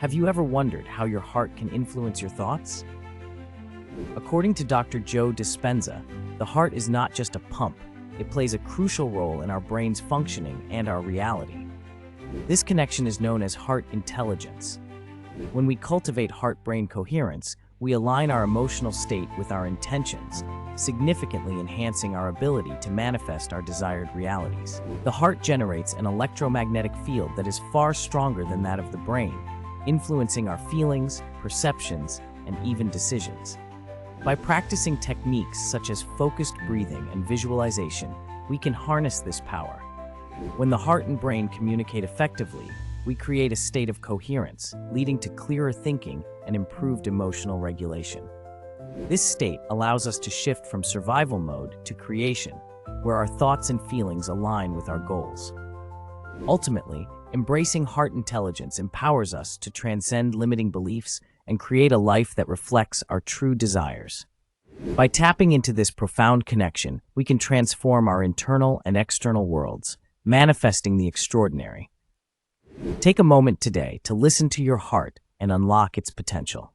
Have you ever wondered how your heart can influence your thoughts? According to Dr. Joe Dispenza, the heart is not just a pump, it plays a crucial role in our brain's functioning and our reality. This connection is known as heart intelligence. When we cultivate heart-brain coherence, we align our emotional state with our intentions, significantly enhancing our ability to manifest our desired realities. The heart generates an electromagnetic field that is far stronger than that of the brain, influencing our feelings, perceptions, and even decisions. By practicing techniques such as focused breathing and visualization, we can harness this power. When the heart and brain communicate effectively, we create a state of coherence, leading to clearer thinking and improved emotional regulation. This state allows us to shift from survival mode to creation, where our thoughts and feelings align with our goals. Ultimately, embracing heart intelligence empowers us to transcend limiting beliefs and create a life that reflects our true desires. By tapping into this profound connection, we can transform our internal and external worlds, manifesting the extraordinary. Take a moment today to listen to your heart and unlock its potential.